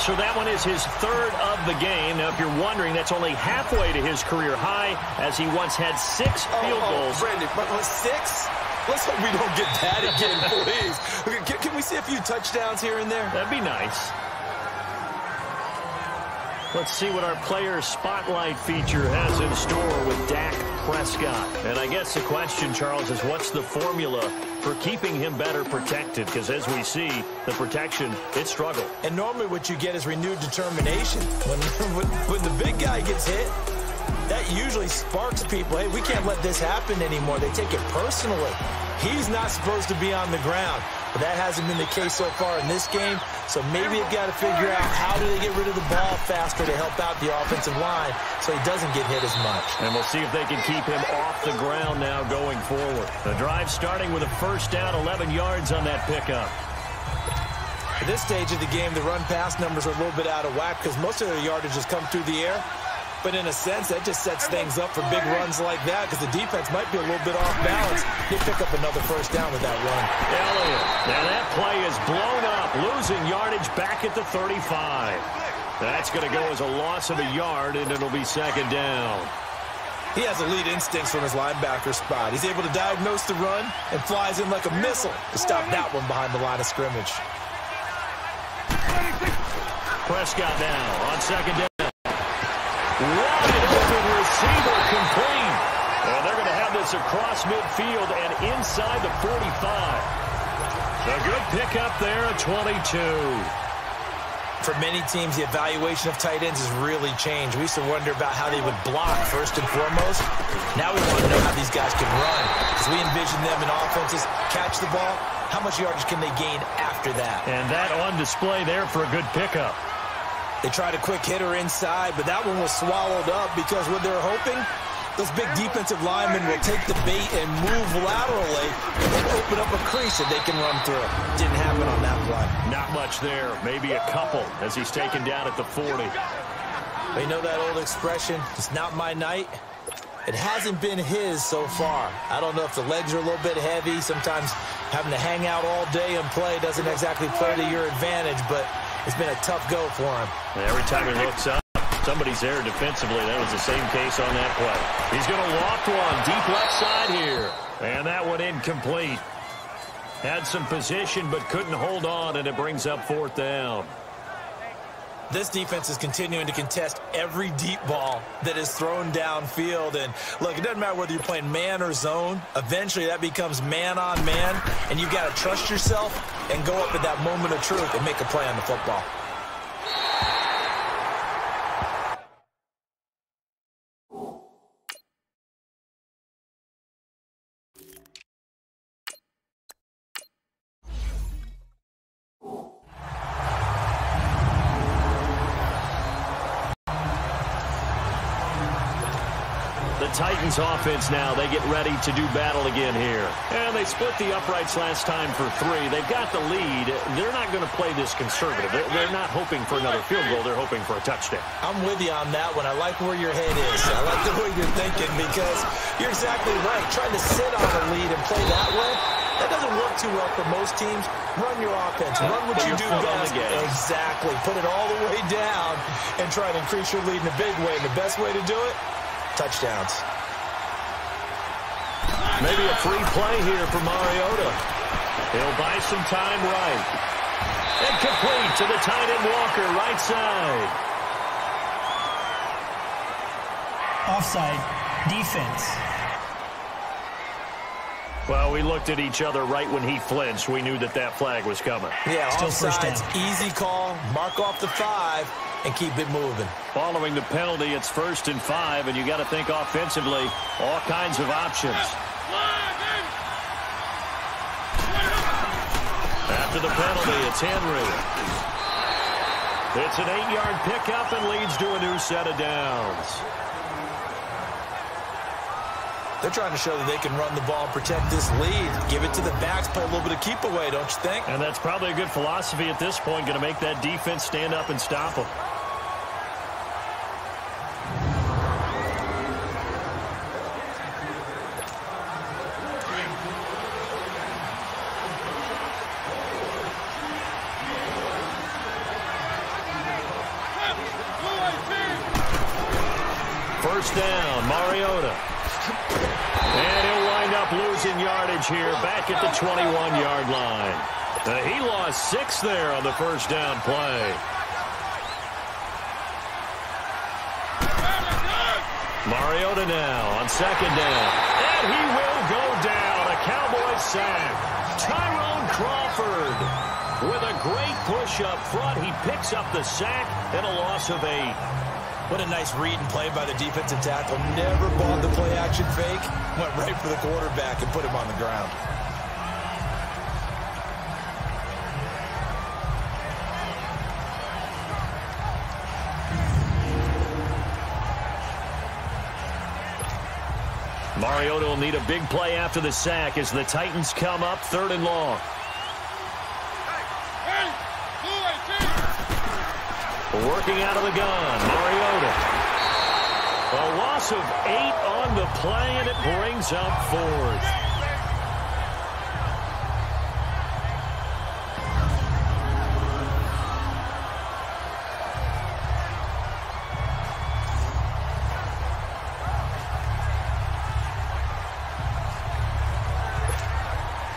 So that one is his 3rd of the game. Now, if you're wondering, that's only halfway to his career high as he once had 6 field goals. Brandon, but 6? Let's hope we don't get that again, please. Can we see a few touchdowns here and there? That'd be nice. Let's see what our player spotlight feature has in store with Dak Prescott. And I guess the question, Charles, is what's the formula for keeping him better protected? Because as we see, the protection, it struggled. And normally what you get is renewed determination. When the big guy gets hit, that usually sparks people. Hey, we can't let this happen anymore. They take it personally. He's not supposed to be on the ground. but that hasn't been the case so far in this game. So maybe they've got to figure out how do they get rid of the ball faster to help out the offensive line so he doesn't get hit as much. And we'll see if they can keep him off the ground now going forward. The drive starting with a first down, 11 yards on that pickup. At this stage of the game, the run-pass numbers are a little bit out of whack because most of their yardage has come through the air. But in a sense, that just sets things up for big runs like that because the defense might be a little bit off balance. They pick up another first down with that run. Elliott. Now that play is blown up, losing yardage back at the 35. That's going to go as a loss of a yard, and it'll be second down. He has elite instincts from his linebacker spot. He's able to diagnose the run and flies in like a missile to stop that one behind the line of scrimmage. Prescott now on second down. Wide open receiver complete. And they're going to have this across midfield and inside the 45. A good pickup there at 22. For many teams, the evaluation of tight ends has really changed. We used to wonder about how they would block first and foremost. Now we want to know how these guys can run because we envision them in offenses catch the ball. How much yardage can they gain after that? And that on display there for a good pickup. They tried a quick hitter inside, but that one was swallowed up because what they're hoping, those big defensive linemen will take the bait and move laterally and open up a crease that they can run through. Didn't happen on that play. Not much there. Maybe a couple as he's taken down at the 40. They know that old expression, it's not my night. It hasn't been his so far. I don't know if the legs are a little bit heavy. Sometimes having to hang out all day and play doesn't exactly play to your advantage, but it's been a tough go for him. Every time he looks up, somebody's there defensively. That was the same case on that play. He's going to loft one deep left side here. And that one incomplete. Had some position but couldn't hold on, and it brings up fourth down. This defense is continuing to contest every deep ball that is thrown downfield. And look, it doesn't matter whether you're playing man or zone. Eventually that becomes man on man, and you've got to trust yourself and go up at that moment of truth and make a play on the football. Titans offense now, they get ready to do battle again here. And they split the uprights last time for 3. They've got the lead. They're not going to play this conservative. They're not hoping for another field goal. They're hoping for a touchdown. I'm with you on that one. I like where your head is. I like the way you're thinking because you're exactly right. Trying to sit on a lead and play that way, that doesn't work too well for most teams. Run your offense. Run what you do best. Exactly. Put it all the way down and try to increase your lead in a big way. And the best way to do it, touchdowns. Maybe a free play here for Mariota. He'll buy some time right. And complete to the tight end Walker, right side. Offside. Defense. Well, we looked at each other right when he flinched. We knew that that flag was coming. Yeah, still first offside's down. Easy call. Mark off the 5 and keep it moving. Following the penalty, it's 1st and 5, and you got to think offensively, all kinds of options. After the penalty, it's Henry. It's an 8-yard pickup and leads to a new set of downs. They're trying to show that they can run the ball and protect this lead. Give it to the backs, play a little bit of keep away, don't you think? And that's probably a good philosophy at this point, going to make that defense stand up and stop them. First down, Mariota. And he'll wind up losing yardage here back at the 21-yard line. He lost 6 there on the first down play. Mariota now on second down. And he will go down. A Cowboys sack. Tyrone Crawford with a great push up front. He picks up the sack and a loss of 8. What a nice read and play by the defensive tackle. Never bought the play-action fake. Went right for the quarterback and put him on the ground. Mariota will need a big play after the sack as the Titans come up 3rd and long. Working out of the gun, Mariota. A loss of 8 on the play, and it brings up 4th.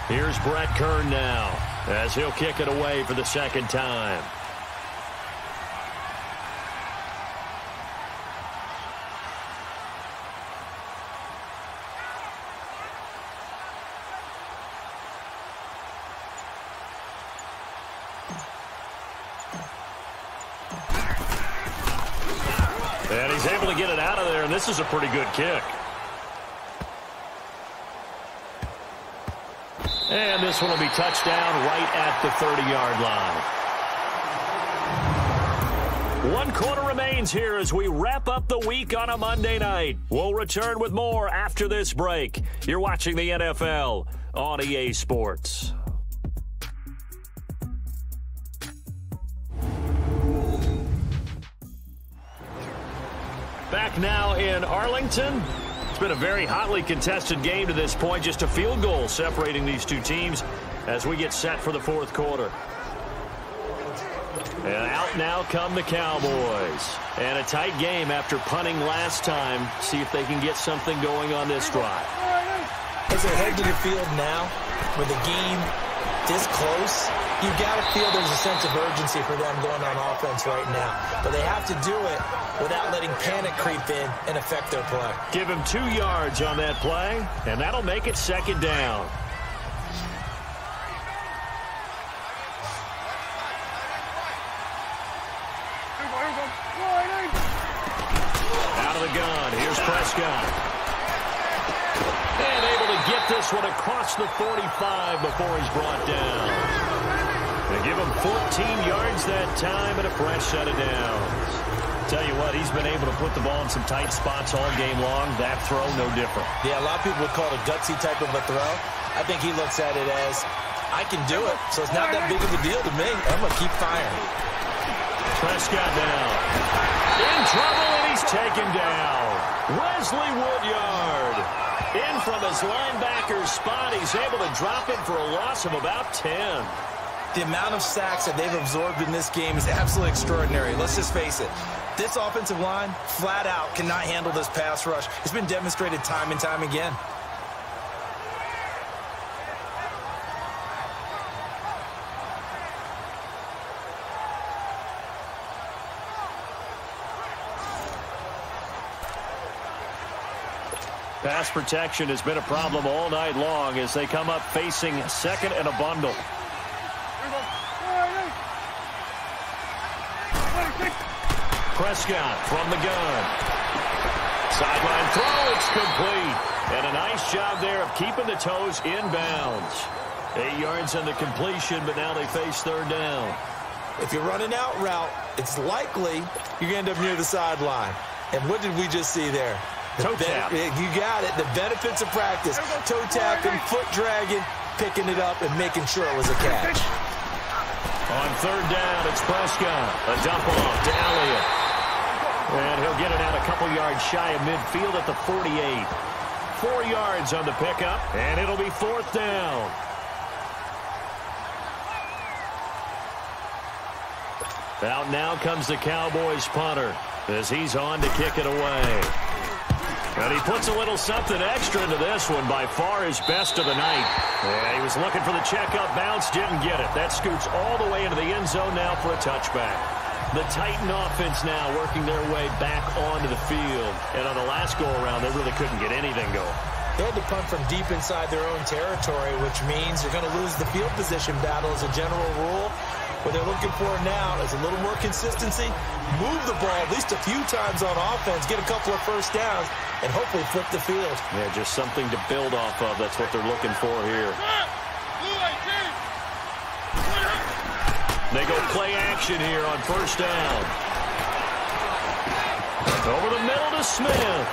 Here's Brett Kern now as he'll kick it away for the 2nd time. And he's able to get it out of there, and this is a pretty good kick. And this one will be touchdown right at the 30-yard line. 1 quarter remains here as we wrap up the week on a Monday night. We'll return with more after this break. You're watching the NFL on EA Sports. Back now in Arlington. It's been a very hotly contested game to this point. Just a field goal separating these two teams as we get set for the 4th quarter. And out now come the Cowboys. And a tight game after punting last time. See if they can get something going on this drive. As they head to the field now, with the game this close, you've got to feel there's a sense of urgency for them going on offense right now. But they have to do it without letting panic creep in and affect their play. Give him 2 yards on that play, and that'll make it 2nd down. Out of the gun, here's Prescott. And able to get this one across the 45 before he's brought down. They give him 14 yards that time and a fresh set of downs. Tell you what, he's been able to put the ball in some tight spots all game long. That throw, no different. Yeah, a lot of people would call it a gutsy type of a throw. I think he looks at it as, I can do it, so it's not that big of a deal to me. I'm going to keep firing. Prescott down. In trouble, and he's taken down. Wesley Woodyard. In from his linebacker's spot. He's able to drop him for a loss of about 10. The amount of sacks that they've absorbed in this game is absolutely extraordinary. Let's just face it. This offensive line, flat out, cannot handle this pass rush. It's been demonstrated time and time again. Pass protection has been a problem all night long as they come up facing 2nd and a bundle. Prescott from the gun. Sideline throw, it's complete. And a nice job there of keeping the toes in bounds. 8 yards on the completion, but now they face 3rd down. If you're running out route, it's likely you're going to end up near the sideline. And what did we just see there? Toe tap. You got it. The benefits of practice. Toe tapping, foot dragging, picking it up, and making sure it was a catch. On 3rd down, it's Prescott. A dump off to Elliott. And he'll get it out a couple yards shy of midfield at the 48. 4 yards on the pickup, and it'll be 4th down. Out now comes the Cowboys punter as he's on to kick it away. And he puts a little something extra into this one, by far his best of the night. Yeah, he was looking for the checkup bounce, didn't get it. That scoots all the way into the end zone now for a touchback. The Titan offense now working their way back onto the field. And on the last go-around, they really couldn't get anything going. They had to punt from deep inside their own territory, which means you're going to lose the field position battle as a general rule. What they're looking for now is a little more consistency, move the ball at least a few times on offense, get a couple of first downs, and hopefully flip the field. Yeah, just something to build off of. That's what they're looking for here. They go play action here on 1st down. Over the middle to Smith.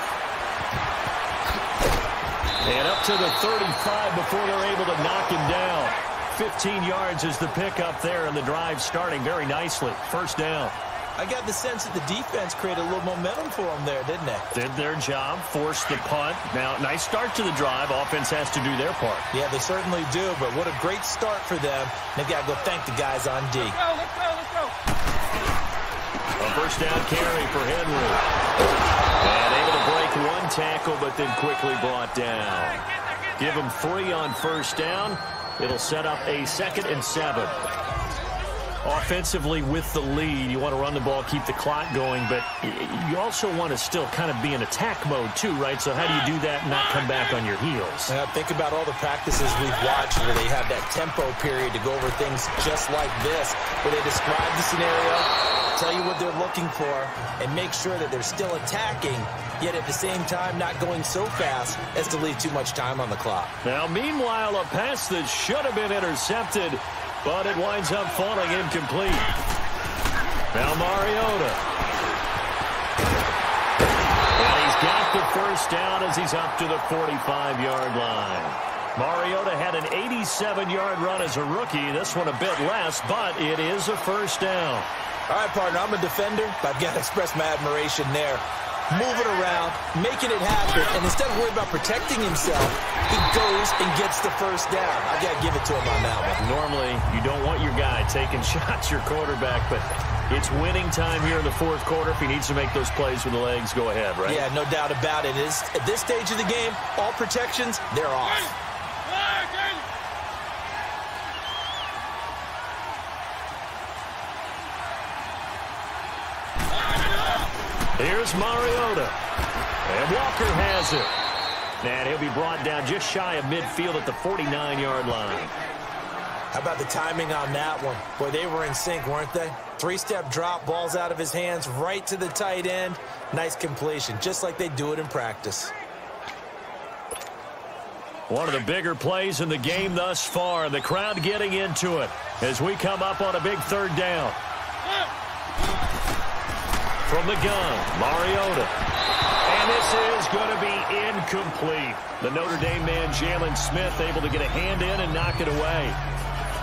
And up to the 35 before they're able to knock him down. 15 yards is the pickup there, and the drive starting very nicely. First down. I got the sense that the defense created a little momentum for them there, didn't they? Did their job, forced the punt. Now, nice start to the drive. Offense has to do their part. Yeah, they certainly do, but what a great start for them. They've got to go thank the guys on D. Let's go. A first down carry for Henry. And able to break one tackle, but then quickly brought down. Give them 3 on first down. It'll set up a 2nd and 7. Offensively with the lead, you want to run the ball, keep the clock going, but you also want to still kind of be in attack mode too, right? So how do you do that and not come back on your heels? Think about all the practices we've watched where they have that tempo period to go over things just like this, where they describe the scenario, tell you what they're looking for, and make sure that they're still attacking, yet at the same time not going so fast as to leave too much time on the clock. Now, meanwhile, a pass that should have been intercepted, but it winds up falling incomplete. Now Mariota. And he's got the first down as he's up to the 45-yard line. Mariota had an 87-yard run as a rookie. This one a bit less, but it is a first down. All right, partner, I'm a defender, but I've got to express my admiration there. Moving around, making it happen, and instead of worrying about protecting himself, he goes and gets the first down. I got to give it to him on that one. Normally, you don't want your guy taking shots, your quarterback, but it's winning time here in the fourth quarter. If he needs to make those plays with the legs, go ahead, right? Yeah, no doubt about it. At this stage of the game, all protections, they're off. Here's Mariota. And Walker has it. And he'll be brought down just shy of midfield at the 49-yard line. How about the timing on that one? Boy, they were in sync, weren't they? 3-step drop, balls out of his hands, right to the tight end. Nice completion, just like they do it in practice. One of the bigger plays in the game thus far. The crowd getting into it as we come up on a big third down. From the gun, Mariota. And this is going to be incomplete. The Notre Dame man, Jalen Smith, able to get a hand in and knock it away.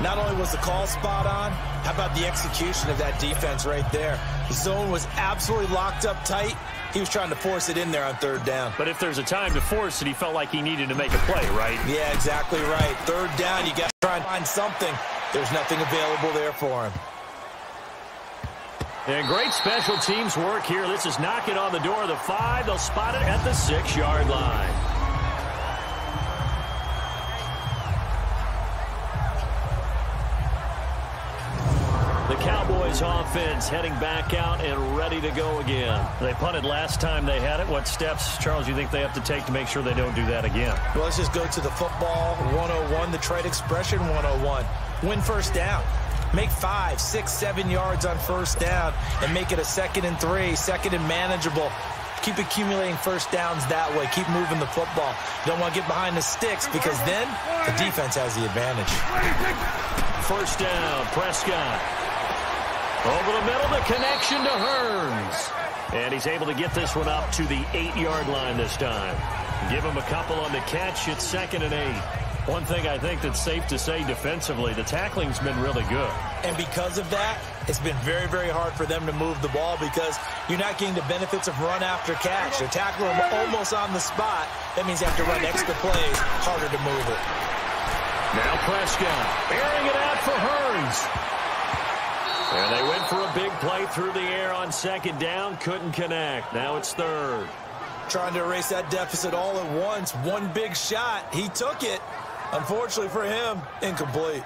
Not only was the call spot on, how about the execution of that defense right there? The zone was absolutely locked up tight. He was trying to force it in there on third down. But if there's a time to force it, he felt like he needed to make a play, right? Yeah, exactly right. Third down, you got to try and find something. There's nothing available there for him. And great special teams work here. This is knocking on the door of the 5. They'll spot it at the 6-yard line. The Cowboys offense heading back out and ready to go again. They punted last time they had it. What steps, Charles, you think they have to take to make sure they don't do that again? Well, let's just go to the football 101, the trade expression 101. Win first down. Make 5, 6, 7 yards on first down and make it a 2nd and 3, 2nd and manageable. Keep accumulating first downs that way. Keep moving the football. You don't want to get behind the sticks because then the defense has the advantage. First down, Prescott. Over the middle, the connection to Hearns. And he's able to get this one up to the 8-yard line this time. Give him a couple on the catch. It's 2nd and 8. One thing I think that's safe to say defensively, the tackling's been really good. And because of that, it's been very, very hard for them to move the ball because you're not getting the benefits of run after catch. They're tackling them almost on the spot. That means you have to run extra plays, harder to move it. Now Prescott, airing it out for Hearns. And they went for a big play through the air on 2nd down, couldn't connect. Now it's 3rd. Trying to erase that deficit all at once. One big shot. He took it. Unfortunately for him, incomplete.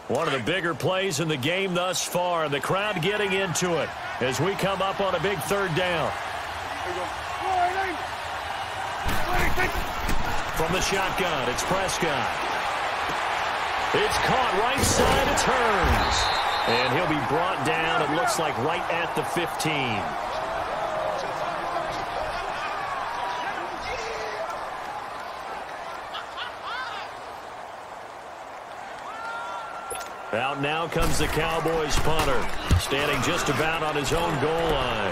One of the bigger plays in the game thus far. The crowd getting into it as we come up on a big third down. From the shotgun, it's Prescott. It's caught right side, it's Hearns. And he'll be brought down, it looks like, right at the 15. Out now comes the Cowboys punter, standing just about on his own goal line.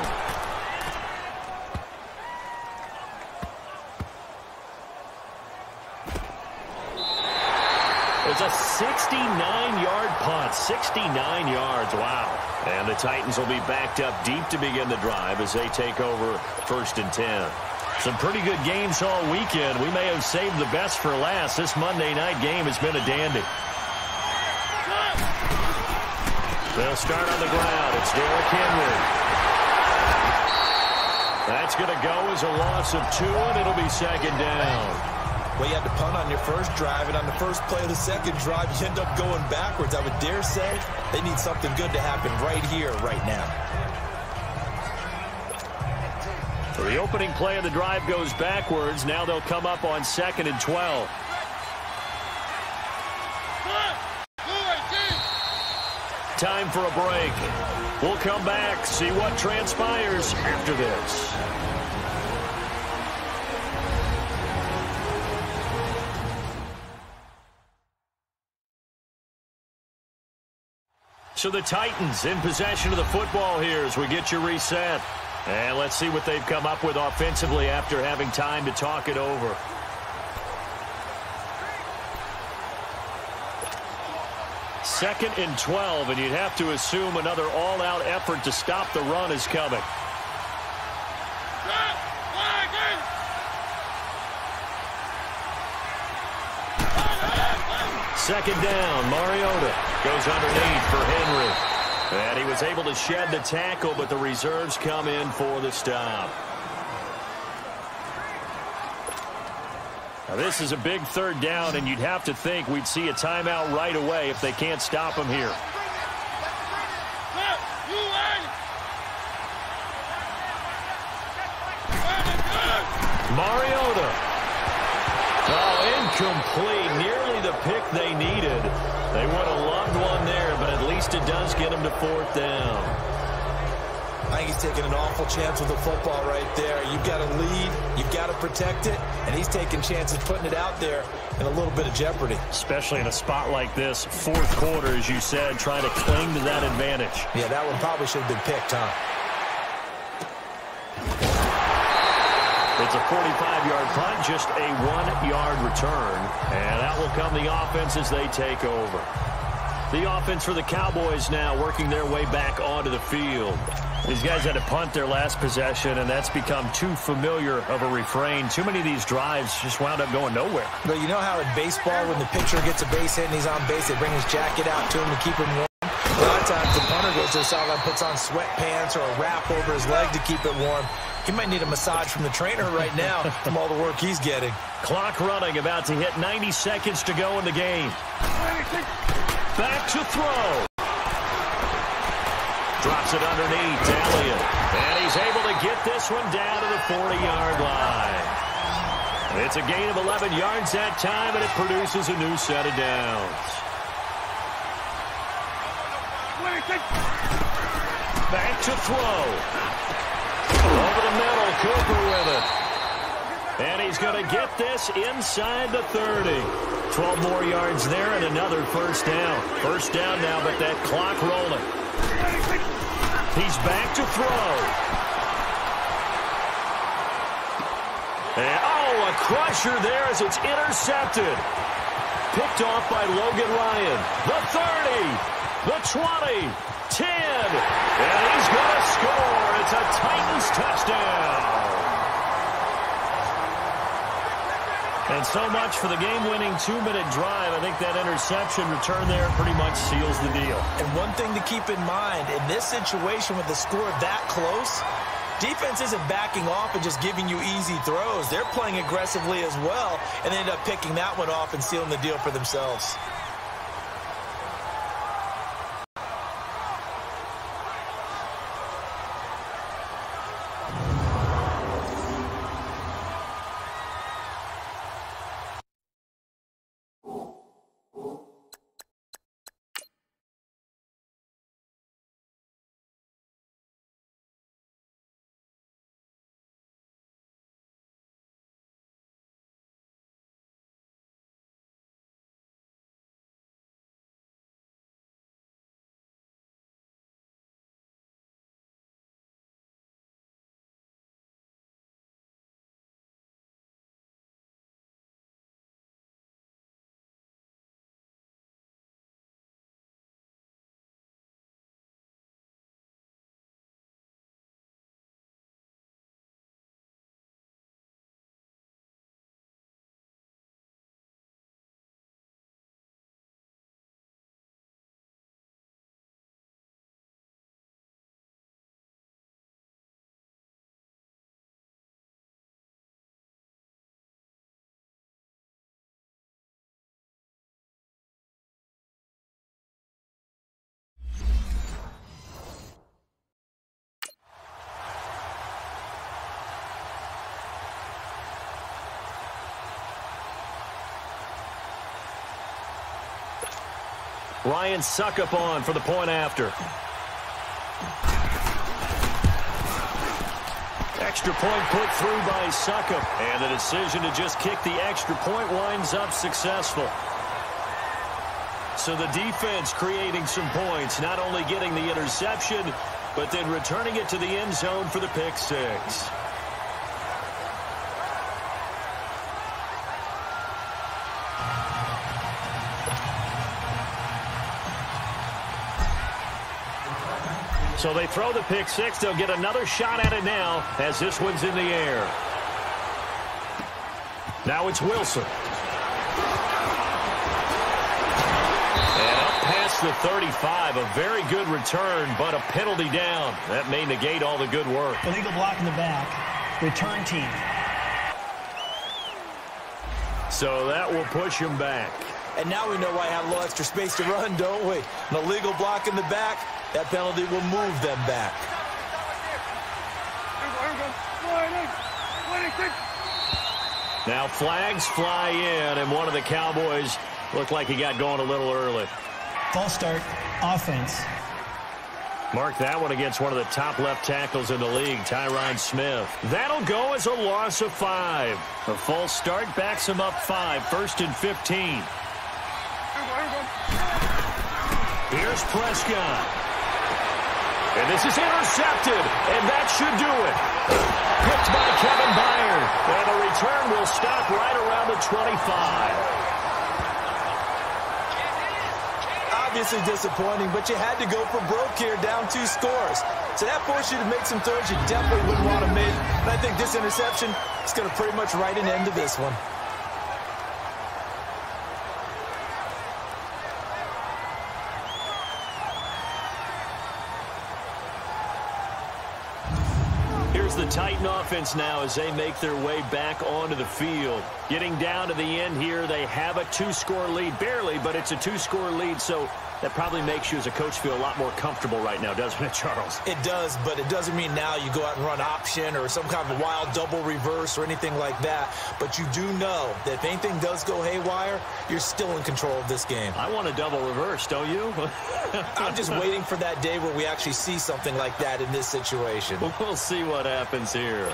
It's a 69-yard punt. 69 yards. Wow. And the Titans will be backed up deep to begin the drive as they take over 1st and 10. Some pretty good games all weekend. We may have saved the best for last. This Monday night game has been a dandy. They'll start on the ground. It's Derrick Henry. That's going to go as a loss of 2, and it'll be 2nd down. Well, you had to punt on your first drive, and on the first play of the second drive, you end up going backwards. I would dare say they need something good to happen right here, right now. So the opening play of the drive goes backwards. Now they'll come up on 2nd and 12. Time for a break. We'll come back, see what transpires after this. So the Titans in possession of the football here as we get you reset. And let's see what they've come up with offensively after having time to talk it over. Second and 12, and you'd have to assume another all-out effort to stop the run is coming. Second down, Mariota goes underneath for Henry. And he was able to shed the tackle, but the reserves come in for the stop. Now this is a big 3rd down, and you'd have to think we'd see a timeout right away if they can't stop him here. Mariota. Oh, incomplete. Nearly the pick they needed. They would have loved one there, but at least it does get them to 4th down. I think he's taking an awful chance with the football right there. You've got to lead, you've got to protect it, and he's taking chances putting it out there in a little bit of jeopardy. Especially in a spot like this, 4th quarter, as you said, trying to cling to that advantage. Yeah, that one probably should have been picked, huh? It's a 45-yard punt, just a 1-yard return. And that will come the offense as they take over. The offense for the Cowboys now working their way back onto the field. These guys had to punt their last possession, and that's become too familiar of a refrain. Too many of these drives just wound up going nowhere. But you know how in baseball, when the pitcher gets a base hit and he's on base, they bring his jacket out to him to keep him warm? A lot of times the punter goes to the sideline, puts on sweatpants or a wrap over his leg to keep it warm. He might need a massage from the trainer right now from all the work he's getting. Clock running, about to hit 90 seconds to go in the game. Back to throw. Drops it underneath, Elliott. And he's able to get this one down to the 40-yard line. It's a gain of 11 yards that time, and it produces a new set of downs. Back to throw. Over the middle, Cooper with it. And he's going to get this inside the 30. 12 more yards there and another 1st down. 1st down now, but that clock rolling. He's back to throw. And, oh, a crusher there as it's intercepted. Picked off by Logan Ryan. The 30, the 20, 10. And he's going to score. It's a Titans touchdown. And so much for the game-winning 2-minute drive. I think that interception return there pretty much seals the deal. And one thing to keep in mind, in this situation with the score that close, defense isn't backing off and just giving you easy throws. They're playing aggressively as well, and they end up picking that one off and sealing the deal for themselves. Ryan Succop on for the point after. Extra point put through by Succop. And the decision to just kick the extra point winds up successful. So the defense creating some points, not only getting the interception, but then returning it to the end zone for the pick six. So they throw the pick six. They'll get another shot at it now as this one's in the air. Now it's Wilson. And up past the 35. A very good return, but a penalty down. That may negate all the good work. Illegal block in the back. Return team. So that will push him back. And now we know why I have a little extra space to run, don't we? An illegal block in the back. That penalty will move them back. Now flags fly in, and one of the Cowboys looked like he got going a little early. False start. Offense. Mark that one against one of the top left tackles in the league, Tyron Smith. That'll go as a loss of 5. A false start backs him up 5, 1st and 15. Here's Prescott. And this is intercepted, and that should do it. Picked by Kevin Byard. And the return will stop right around the 25. Obviously disappointing, but you had to go for broke here, down 2 scores. So that forced you to make some throws you definitely wouldn't want to make. And I think this interception is going to pretty much write an end to this one. The Titan offense now as they make their way back onto the field. Getting down to the end here, they have a 2-score lead. Barely, but it's a 2-score lead, so that probably makes you as a coach feel a lot more comfortable right now, doesn't it, Charles? It does, but it doesn't mean now you go out and run option or some kind of wild double reverse or anything like that. But you do know that if anything does go haywire, you're still in control of this game. I want a double reverse, don't you? I'm just waiting for that day where we actually see something like that in this situation. We'll see what happens here.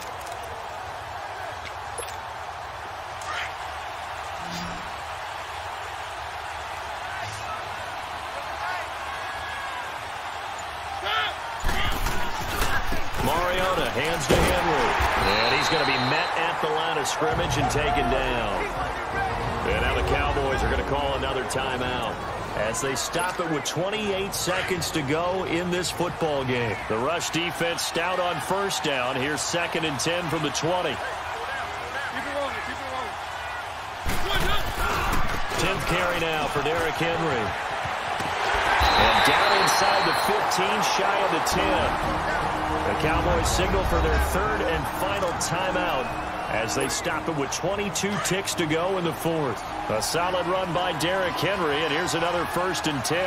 Mariota hands to Henry. And he's going to be met at the line of scrimmage and taken down. And now the Cowboys are going to call another timeout as they stop it with 28 seconds to go in this football game. The rush defense stout on first down. Here's 2nd and 10 from the 20. 10th carry now for Derrick Henry. And down inside the 15, shy of the 10. The Cowboys signal for their 3rd and final timeout as they stop it with 22 ticks to go in the 4th. A solid run by Derrick Henry, and here's another 1st and 10.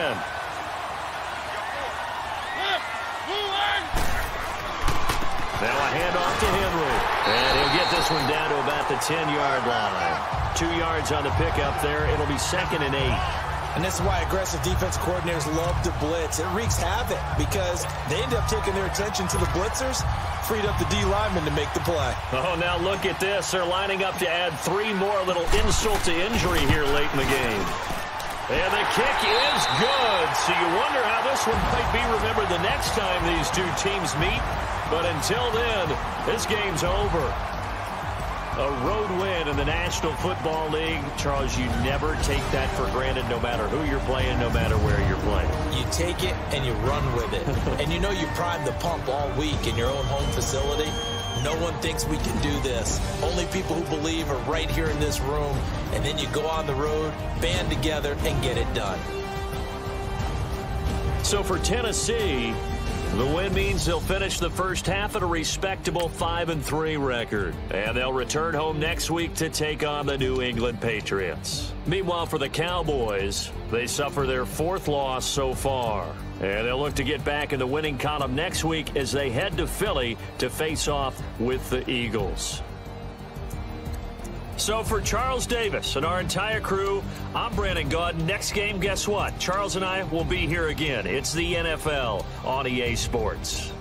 Now a handoff to Henry. And he'll get this one down to about the 10-yard line. 2 yards on the pickup there. It'll be 2nd and 8. And this is why aggressive defense coordinators love to blitz. It wreaks havoc because they end up taking their attention to the blitzers, freed up the D lineman to make the play. Oh, now look at this. They're lining up to add 3 more, little insult to injury here late in the game. And the kick is good. So you wonder how this one might be remembered the next time these two teams meet. But until then, this game's over. A road win in the National Football League. Charles, you never take that for granted no matter who you're playing, no matter where you're playing. You take it and you run with it. And you know you primed the pump all week in your own home facility. No one thinks we can do this. Only people who believe are right here in this room. And then you go on the road, band together, and get it done. So for Tennessee, the win means they'll finish the first half at a respectable 5-3 record. And they'll return home next week to take on the New England Patriots. Meanwhile, for the Cowboys, they suffer their 4th loss so far. And they'll look to get back in the winning column next week as they head to Philly to face off with the Eagles. So for Charles Davis and our entire crew, I'm Brandon Gaudin. Next game, guess what? Charles and I will be here again. It's the NFL on EA Sports.